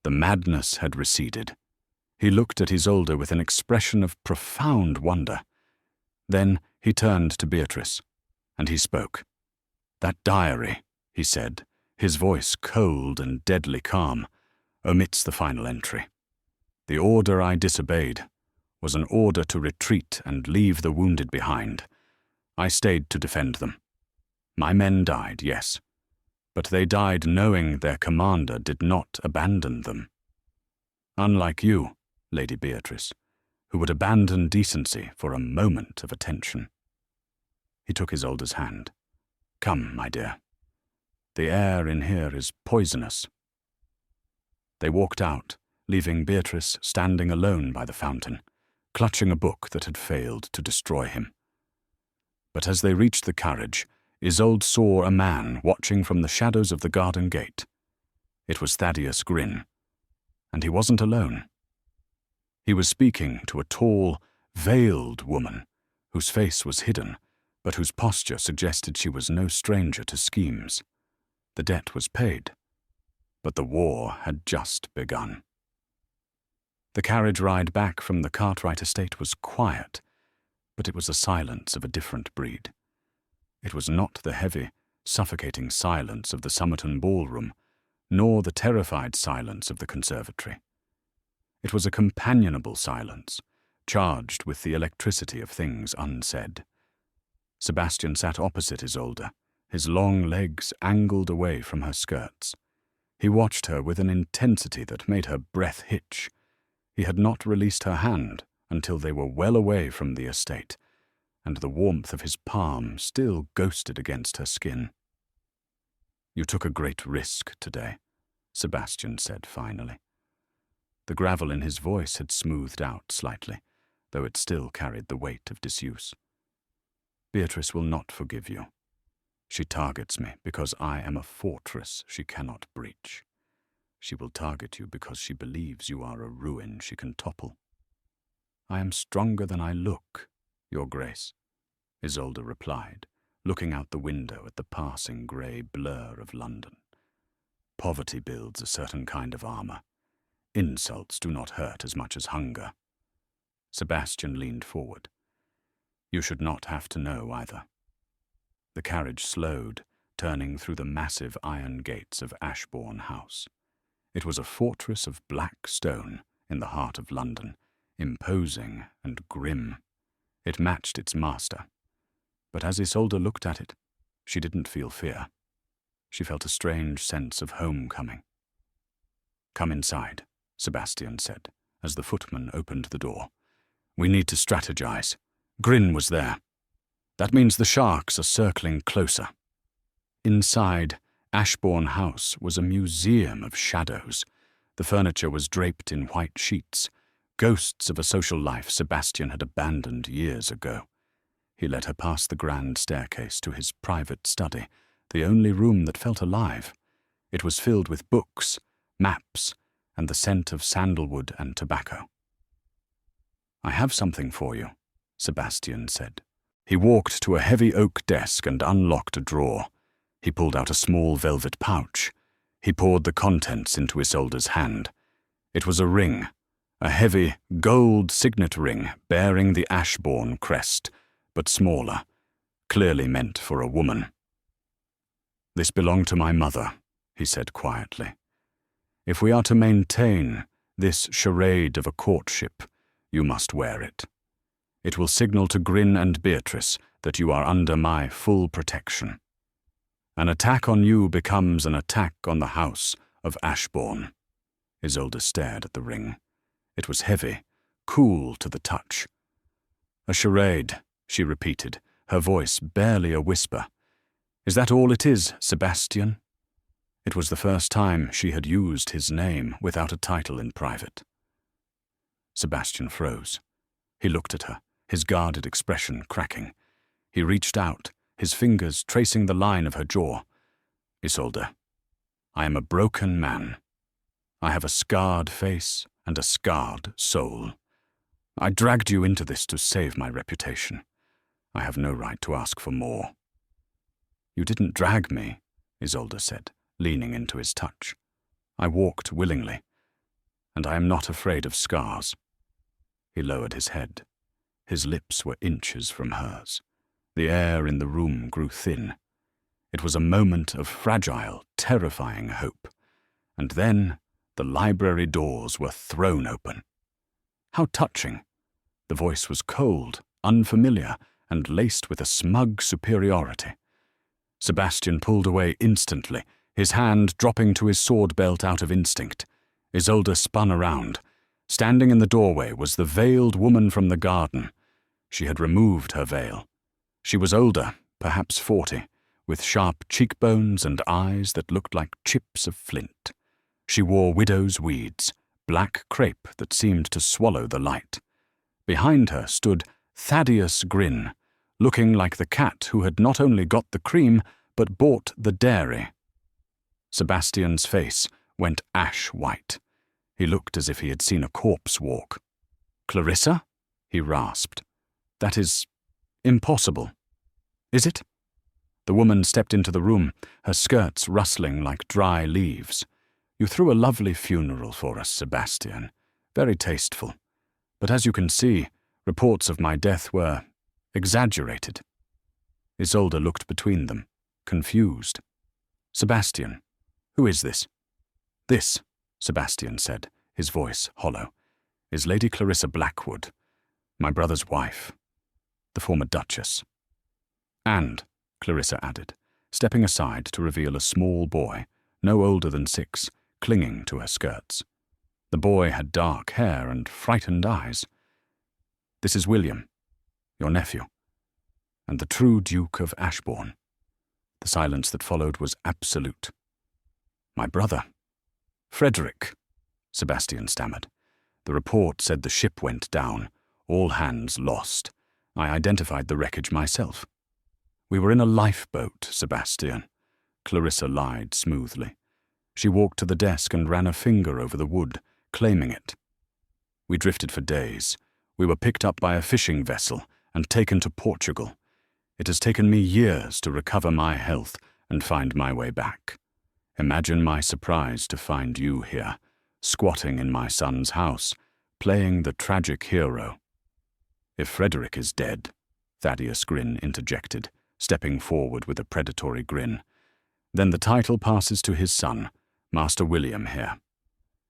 The madness had receded. He looked at Isolde with an expression of profound wonder. Then he turned to Beatrice, and he spoke. "That diary," he said, his voice cold and deadly calm, omits the final entry. "The order I disobeyed was an order to retreat and leave the wounded behind. I stayed to defend them. My men died, yes, but they died knowing their commander did not abandon them. Unlike you, Lady Beatrice, who would abandon decency for a moment of attention." He took Isolde's hand. "Come, my dear. The air in here is poisonous." They walked out, leaving Beatrice standing alone by the fountain, clutching a book that had failed to destroy him. But as they reached the carriage, Isolde saw a man watching from the shadows of the garden gate. It was Thaddeus Grin, and he wasn't alone. He was speaking to a tall, veiled woman whose face was hidden, but whose posture suggested she was no stranger to schemes. The debt was paid, but the war had just begun. The carriage ride back from the Cartwright estate was quiet, but it was a silence of a different breed. It was not the heavy, suffocating silence of the Somerton ballroom, nor the terrified silence of the conservatory. It was a companionable silence, charged with the electricity of things unsaid. Sebastian sat opposite Isolde, his long legs angled away from her skirts. He watched her with an intensity that made her breath hitch. He had not released her hand until they were well away from the estate, and the warmth of his palm still ghosted against her skin. "You took a great risk today," Sebastian said finally. The gravel in his voice had smoothed out slightly, though it still carried the weight of disuse. "Beatrice will not forgive you. She targets me because I am a fortress she cannot breach. She will target you because she believes you are a ruin she can topple." "I am stronger than I look, Your Grace," Isolde replied, looking out the window at the passing grey blur of London. "Poverty builds a certain kind of armour. Insults do not hurt as much as hunger." Sebastian leaned forward. "You should not have to know either." The carriage slowed, turning through the massive iron gates of Ashbourne House. It was a fortress of black stone in the heart of London, imposing and grim. It matched its master. But as Isolde looked at it, she didn't feel fear. She felt a strange sense of homecoming. "Come inside," Sebastian said, as the footman opened the door. "We need to strategize. Grin was there. That means the sharks are circling closer." Inside Ashbourne House was a museum of shadows. The furniture was draped in white sheets, ghosts of a social life Sebastian had abandoned years ago. He led her past the grand staircase to his private study, the only room that felt alive. It was filled with books, maps, and the scent of sandalwood and tobacco. "I have something for you," Sebastian said. He walked to a heavy oak desk and unlocked a drawer. He pulled out a small velvet pouch. He poured the contents into Isolde's hand. It was a ring, a heavy gold signet ring bearing the Ashbourne crest, but smaller, clearly meant for a woman. "This belonged to my mother," he said quietly. "If we are to maintain this charade of a courtship, you must wear it. It will signal to Grin and Beatrice that you are under my full protection. An attack on you becomes an attack on the house of Ashbourne." Isolde stared at the ring. It was heavy, cool to the touch. "A charade," she repeated, her voice barely a whisper. "Is that all it is, Sebastian?" It was the first time she had used his name without a title in private. Sebastian froze. He looked at her, his guarded expression cracking. He reached out, his fingers tracing the line of her jaw. "Isolde, I am a broken man. I have a scarred face and a scarred soul. I dragged you into this to save my reputation. I have no right to ask for more." "You didn't drag me," Isolde said, leaning into his touch. "I walked willingly, and I am not afraid of scars." He lowered his head. His lips were inches from hers. The air in the room grew thin. It was a moment of fragile, terrifying hope. And then the library doors were thrown open. How touching! The voice was cold, unfamiliar, and laced with a smug superiority. Sebastian pulled away instantly, his hand dropping to his sword belt out of instinct. Isolde spun around. Standing in the doorway was the veiled woman from the garden. She had removed her veil. She was older, perhaps 40, with sharp cheekbones and eyes that looked like chips of flint. She wore widow's weeds, black crepe that seemed to swallow the light. Behind her stood Thaddeus Grin, looking like the cat who had not only got the cream, but bought the dairy. Sebastian's face went ash-white. He looked as if he had seen a corpse walk. "Clarissa?" he rasped. "That is impossible." "Is it?" The woman stepped into the room, her skirts rustling like dry leaves. "You threw a lovely funeral for us, Sebastian. Very tasteful. But as you can see, reports of my death were exaggerated." Isolde looked between them, confused. "Sebastian, who is this?" "This," Sebastian said, his voice hollow, "is Lady Clarissa Blackwood, my brother's wife, the former Duchess." "And," Clarissa added, stepping aside to reveal a small boy, no older than 6, clinging to her skirts. The boy had dark hair and frightened eyes. "This is William, your nephew, and the true Duke of Ashbourne." The silence that followed was absolute. "My brother, Frederick," Sebastian stammered. "The report said the ship went down, all hands lost. I identified the wreckage myself." "We were in a lifeboat, Sebastian," Clarissa lied smoothly. She walked to the desk and ran a finger over the wood, claiming it. "We drifted for days. We were picked up by a fishing vessel and taken to Portugal. It has taken me years to recover my health and find my way back. Imagine my surprise to find you here, squatting in my son's house, playing the tragic hero." "If Frederick is dead," Thaddeus Gryn interjected, stepping forward with a predatory grin, "then the title passes to his son, Master William here.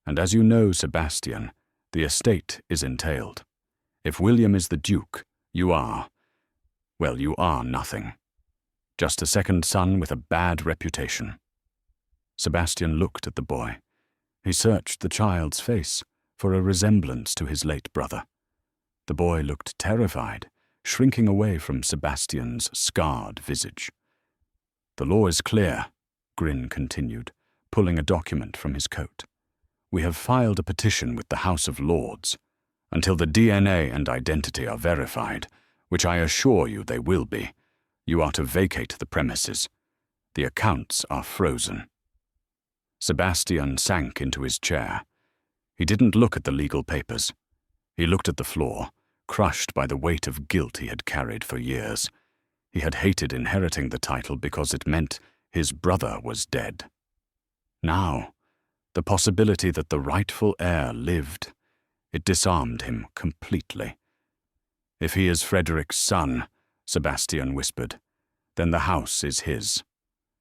And as you know, Sebastian, the estate is entailed. If William is the Duke, you are nothing. Just a second son with a bad reputation." Sebastian looked at the boy. He searched the child's face for a resemblance to his late brother. The boy looked terrified, shrinking away from Sebastian's scarred visage. "The law is clear," Gryn continued, pulling a document from his coat. "We have filed a petition with the House of Lords. Until the DNA and identity are verified, which I assure you they will be, you are to vacate the premises. The accounts are frozen." Sebastian sank into his chair. He didn't look at the legal papers. He looked at the floor, crushed by the weight of guilt he had carried for years. He had hated inheriting the title because it meant his brother was dead. Now, the possibility that the rightful heir lived, it disarmed him completely. "If he is Frederick's son," Sebastian whispered, "then the house is his."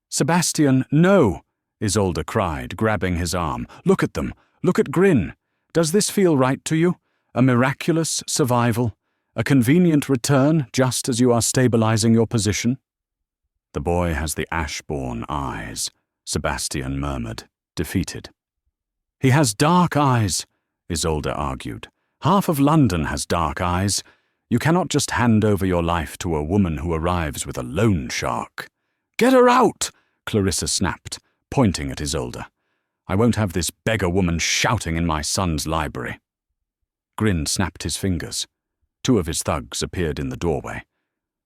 "Sebastian, no!" Isolde cried, grabbing his arm. "Look at them. Look at Gryn. Does this feel right to you? A miraculous survival? A convenient return just as you are stabilizing your position?" "The boy has the Ashbourne eyes," Sebastian murmured, defeated. "He has dark eyes," Isolde argued. "Half of London has dark eyes. You cannot just hand over your life to a woman who arrives with a loan shark." "Get her out!" Clarissa snapped, pointing at Isolde. "I won't have this beggar woman shouting in my son's library." Gryn snapped his fingers. 2 of his thugs appeared in the doorway.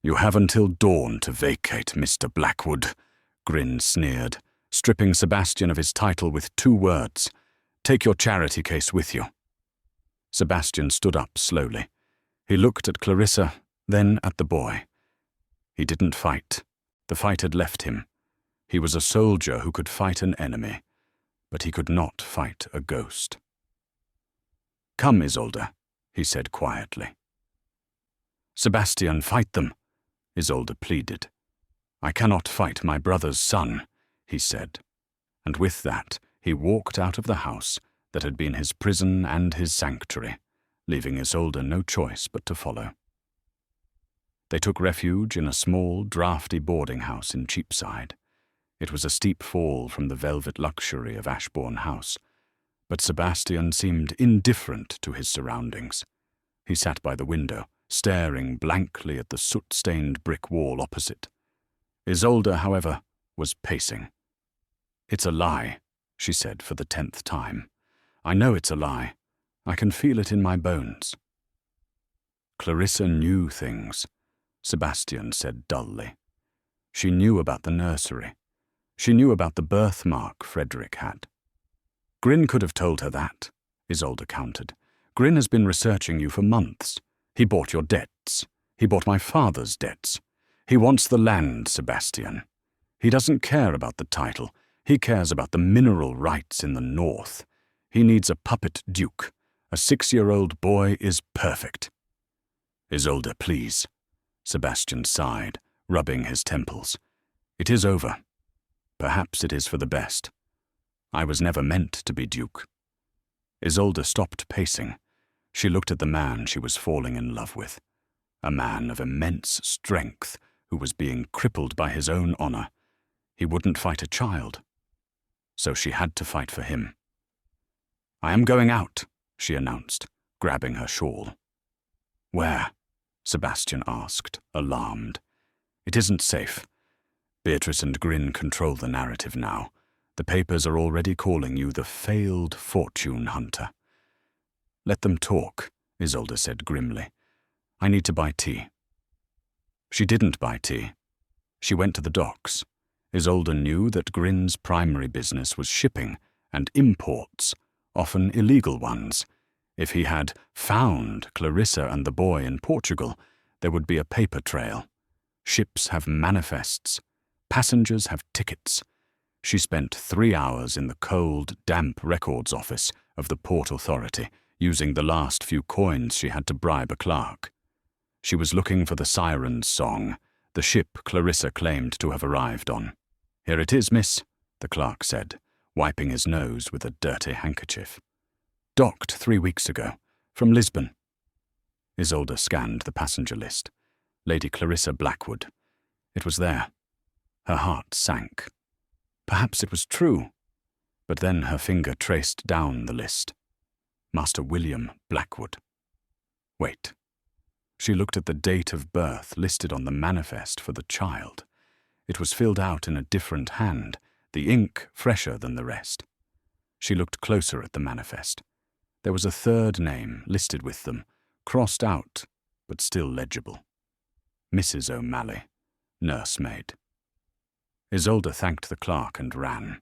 "You have until dawn to vacate, Mr. Blackwood," Gryn sneered, stripping Sebastian of his title with 2 words. "Take your charity case with you." Sebastian stood up slowly. He looked at Clarissa, then at the boy. He didn't fight. The fight had left him. He was a soldier who could fight an enemy, but he could not fight a ghost. "Come, Isolde," he said quietly. "Sebastian, fight them," Isolde pleaded. "I cannot fight my brother's son," he said. And with that, he walked out of the house that had been his prison and his sanctuary, leaving Isolde no choice but to follow. They took refuge in a small, draughty boarding house in Cheapside. It was a steep fall from the velvet luxury of Ashbourne House, but Sebastian seemed indifferent to his surroundings. He sat by the window, staring blankly at the soot-stained brick wall opposite. Isolde, however, was pacing. "It's a lie," she said for the 10th time. "I know it's a lie. I can feel it in my bones." Clarissa knew things. Sebastian said dully. She knew about the nursery. She knew about the birthmark Frederick had. Grin could have told her that, Isolde countered. Grin has been researching you for months. He bought your debts. He bought my father's debts. He wants the land, Sebastian. He doesn't care about the title. He cares about the mineral rights in the north. He needs a puppet duke. A 6-year-old boy is perfect. Isolde, please. Sebastian sighed, rubbing his temples. It is over. Perhaps it is for the best. I was never meant to be duke. Isolde stopped pacing. She looked at the man she was falling in love with. A man of immense strength who was being crippled by his own honor. He wouldn't fight a child. So she had to fight for him. I am going out, she announced, grabbing her shawl. Where? Sebastian asked, alarmed. It isn't safe. Beatrice and Grin control the narrative now. The papers are already calling you the failed fortune hunter. Let them talk, Isolde said grimly. I need to buy tea. She didn't buy tea. She went to the docks. Isolde knew that Grin's primary business was shipping and imports, often illegal ones. If he had found Clarissa and the boy in Portugal, there would be a paper trail. Ships have manifests. Passengers have tickets. She spent 3 hours in the cold, damp records office of the Port Authority, using the last few coins she had to bribe a clerk. She was looking for the Siren's song, the ship Clarissa claimed to have arrived on. Here it is, miss, the clerk said, wiping his nose with a dirty handkerchief. Docked 3 weeks ago, from Lisbon. Isolde scanned the passenger list. Lady Clarissa Blackwood. It was there. Her heart sank. Perhaps it was true. But then her finger traced down the list. Master William Blackwood. Wait. She looked at the date of birth listed on the manifest for the child. It was filled out in a different hand, the ink fresher than the rest. She looked closer at the manifest. There was a third name listed with them, crossed out, but still legible. Mrs. O'Malley, nursemaid. Isolde thanked the clerk and ran.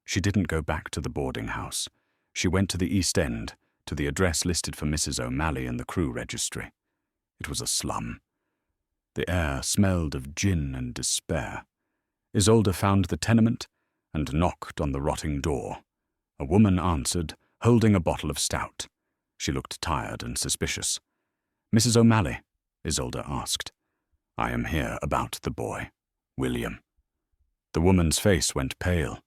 She didn't go back to the boarding house. She went to the East End, to the address listed for Mrs. O'Malley in the crew registry. It was a slum. The air smelled of gin and despair. Isolde found the tenement and knocked on the rotting door. A woman answered, holding a bottle of stout. She looked tired and suspicious. Mrs. O'Malley, Isolde asked. I am here about the boy, William. The woman's face went pale.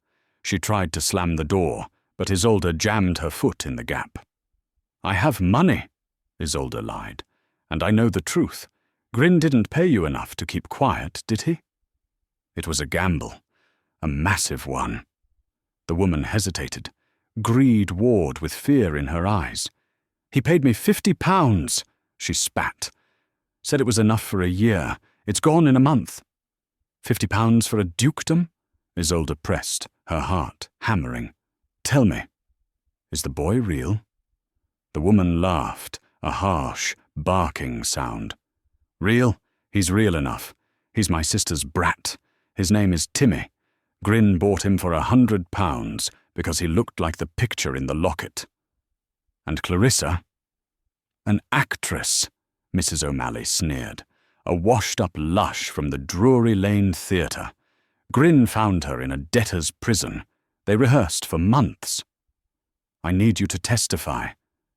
She tried to slam the door, but Isolde jammed her foot in the gap. I have money, Isolde lied, and I know the truth. Grin didn't pay you enough to keep quiet, did he? It was a gamble, a massive one. The woman hesitated. Greed warred with fear in her eyes. He paid me £50, she spat. Said it was enough for a year. It's gone in a month. £50 for a dukedom? Isolde pressed, her heart hammering. Tell me, is the boy real? The woman laughed, a harsh, barking sound. Real? He's real enough. He's my sister's brat. His name is Timmy. Grin bought him for £100 because he looked like the picture in the locket. And Clarissa? An actress, Mrs. O'Malley sneered. A washed-up lush from the Drury Lane Theatre. Grin found her in a debtor's prison. They rehearsed for months. I need you to testify,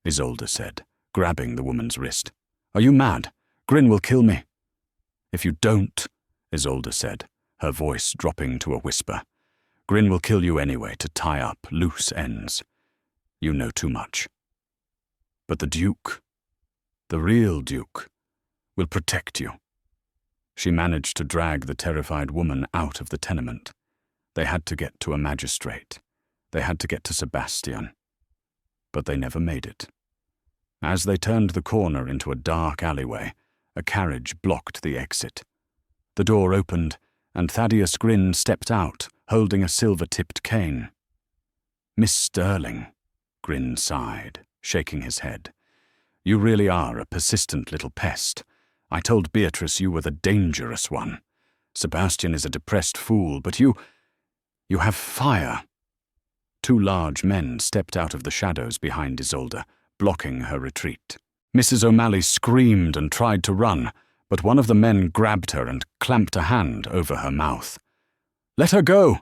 Isolde said, grabbing the woman's wrist. Are you mad? Grin will kill me. If you don't, Isolde said, her voice dropping to a whisper, Grin will kill you anyway to tie up loose ends. You know too much. But the Duke, the real Duke, will protect you. She managed to drag the terrified woman out of the tenement. They had to get to a magistrate. They had to get to Sebastian. But they never made it. As they turned the corner into a dark alleyway, a carriage blocked the exit. The door opened, and Thaddeus Grin stepped out, holding a silver-tipped cane. Miss Sterling, Grin sighed, shaking his head. You really are a persistent little pest. I told Beatrice you were the dangerous one. Sebastian is a depressed fool, but you have fire." 2 large men stepped out of the shadows behind Isolde, blocking her retreat. Mrs. O'Malley screamed and tried to run, but one of the men grabbed her and clamped a hand over her mouth. "Let her go!"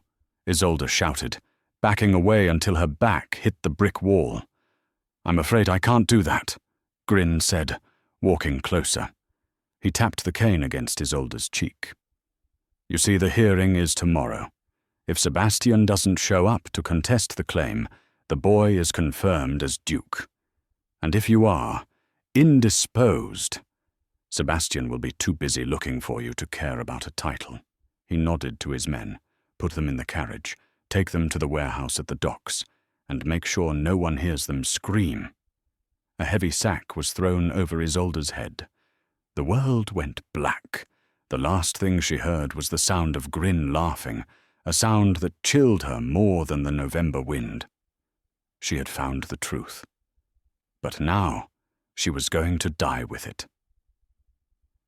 Isolde shouted, backing away until her back hit the brick wall. "I'm afraid I can't do that," Grin said, walking closer. He tapped the cane against Isolde's cheek. "You see, the hearing is tomorrow. If Sebastian doesn't show up to contest the claim, the boy is confirmed as Duke. And if you are indisposed, Sebastian will be too busy looking for you to care about a title." He nodded to his men. "Put them in the carriage, take them to the warehouse at the docks, and make sure no one hears them scream." A heavy sack was thrown over Isolde's head. The world went black. The last thing she heard was the sound of Grin laughing, a sound that chilled her more than the November wind. She had found the truth. But now she was going to die with it.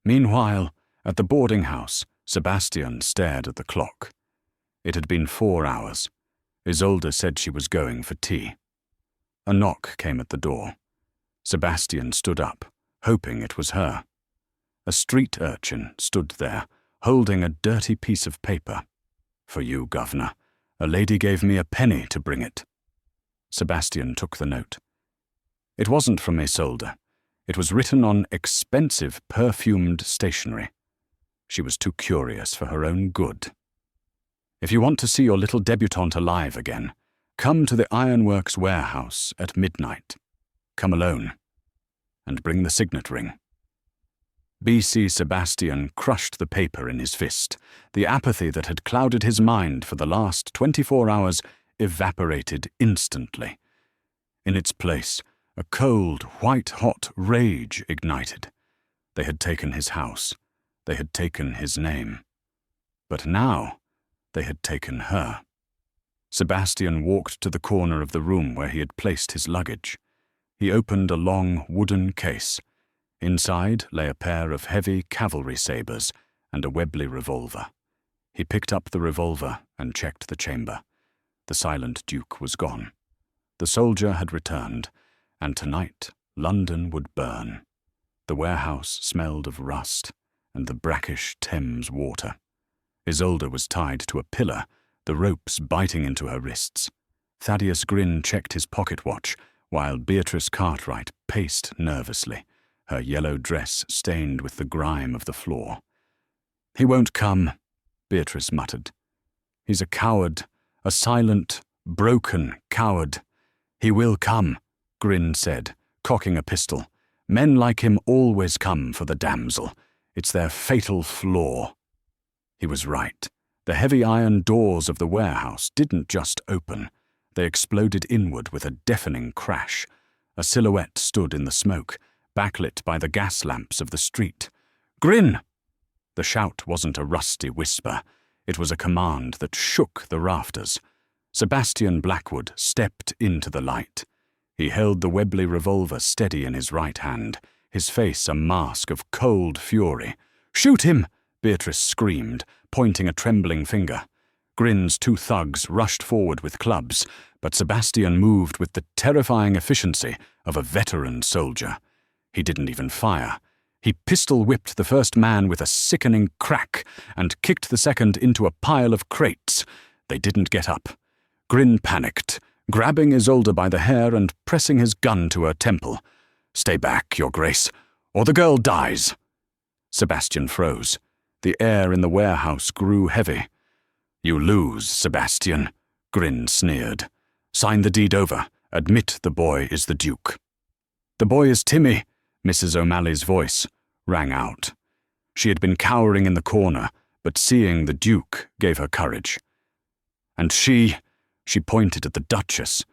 Meanwhile, at the boarding house, Sebastian stared at the clock. It had been 4 hours. Isolde said she was going for tea. A knock came at the door. Sebastian stood up, hoping it was her. A street urchin stood there, holding a dirty piece of paper. "For you, Governor. A lady gave me a penny to bring it." Sebastian took the note. It wasn't from Isolde. It was written on expensive, perfumed stationery. She was too curious for her own good. "If you want to see your little debutante alive again, come to the Ironworks warehouse at midnight. Come alone. And bring the signet ring." B.C. Sebastian crushed the paper in his fist. The apathy that had clouded his mind for the last 24 hours evaporated instantly. In its place, a cold, white-hot rage ignited. They had taken his house. They had taken his name. But now they had taken her. Sebastian walked to the corner of the room where he had placed his luggage. He opened a long wooden case. Inside lay a pair of heavy cavalry sabres and a Webley revolver. He picked up the revolver and checked the chamber. The silent Duke was gone. The soldier had returned, and tonight London would burn. The warehouse smelled of rust and the brackish Thames water. Isolde was tied to a pillar, the ropes biting into her wrists. Thaddeus Grin checked his pocket watch, while Beatrice Cartwright paced nervously, her yellow dress stained with the grime of the floor. "He won't come," Beatrice muttered. "He's a coward, a silent, broken coward." "He will come," Grin said, cocking a pistol. "Men like him always come for the damsel. It's their fatal flaw." He was right. The heavy iron doors of the warehouse didn't just open. They exploded inward with a deafening crash. A silhouette stood in the smoke, backlit by the gas lamps of the street. "Grin!" The shout wasn't a rusty whisper. It was a command that shook the rafters. Sebastian Blackwood stepped into the light. He held the Webley revolver steady in his right hand, his face a mask of cold fury. "Shoot him!" Beatrice screamed, pointing a trembling finger. Grin's 2 thugs rushed forward with clubs, but Sebastian moved with the terrifying efficiency of a veteran soldier. He didn't even fire. He pistol-whipped the first man with a sickening crack and kicked the second into a pile of crates. They didn't get up. Grin panicked, grabbing Isolde by the hair and pressing his gun to her temple. "Stay back, Your Grace, or the girl dies." Sebastian froze. The air in the warehouse grew heavy. "You lose, Sebastian," Grin sneered. "Sign the deed over. Admit the boy is the Duke." "The boy is Timmy," Mrs. O'Malley's voice rang out. She had been cowering in the corner, but seeing the Duke gave her courage. "And she pointed at the Duchess,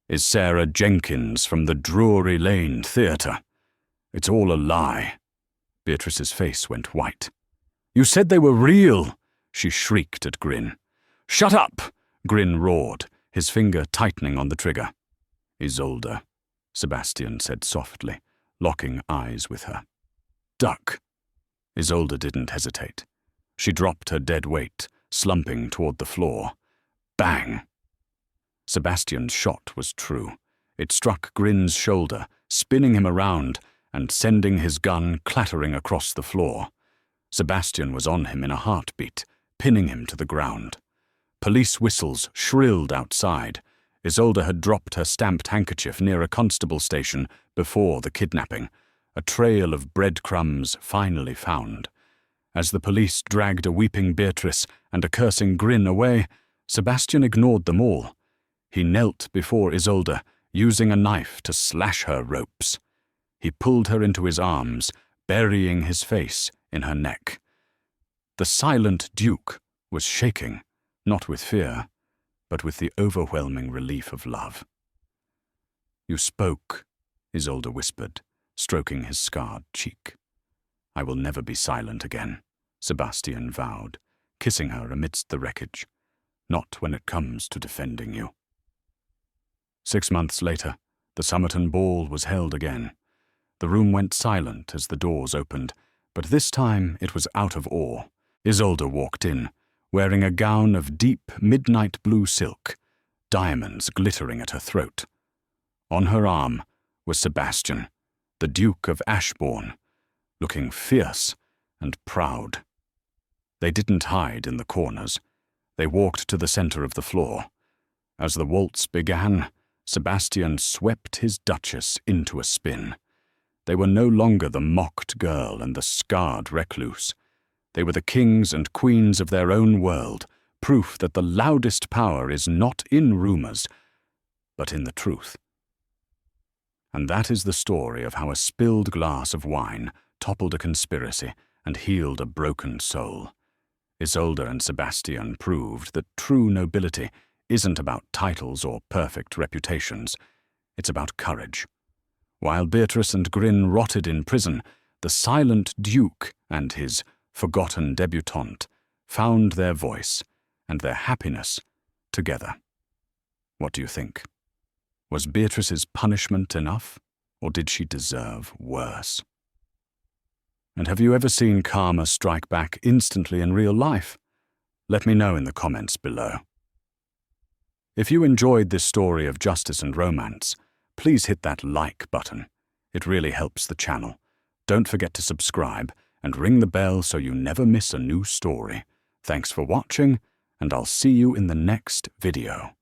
is Sarah Jenkins from the Drury Lane Theatre. It's all a lie." Beatrice's face went white. "You said they were real," she shrieked at Grin. "Shut up," Grin roared, his finger tightening on the trigger. "Isolde," Sebastian said softly, locking eyes with her. "Duck." Isolde didn't hesitate. She dropped her dead weight, slumping toward the floor. Bang! Sebastian's shot was true. It struck Grin's shoulder, spinning him around and sending his gun clattering across the floor. Sebastian was on him in a heartbeat, pinning him to the ground. Police whistles shrilled outside. Isolde had dropped her stamped handkerchief near a constable station before the kidnapping, a trail of breadcrumbs finally found. As the police dragged a weeping Beatrice and a cursing Grin away, Sebastian ignored them all. He knelt before Isolde, using a knife to slash her ropes. He pulled her into his arms, burying his face in her neck. The silent Duke was shaking, not with fear, but with the overwhelming relief of love. "You spoke," Isolde whispered, stroking his scarred cheek. "I will never be silent again," Sebastian vowed, kissing her amidst the wreckage. "Not when it comes to defending you." 6 months later, the Somerton ball was held again. The room went silent as the doors opened, but this time it was out of awe. Isolde walked in, wearing a gown of deep midnight blue silk, diamonds glittering at her throat. On her arm was Sebastian, the Duke of Ashbourne, looking fierce and proud. They didn't hide in the corners. They walked to the center of the floor. As the waltz began, Sebastian swept his Duchess into a spin. They were no longer the mocked girl and the scarred recluse. They were the kings and queens of their own world, proof that the loudest power is not in rumors, but in the truth. And that is the story of how a spilled glass of wine toppled a conspiracy and healed a broken soul. Isolde and Sebastian proved that true nobility isn't about titles or perfect reputations. It's about courage. While Beatrice and Grin rotted in prison, the silent Duke and his forgotten debutante found their voice and their happiness together. What do you think? Was Beatrice's punishment enough, or did she deserve worse? And have you ever seen karma strike back instantly in real life? Let me know in the comments below. If you enjoyed this story of justice and romance, please hit that like button. It really helps the channel. Don't forget to subscribe and ring the bell so you never miss a new story. Thanks for watching, and I'll see you in the next video.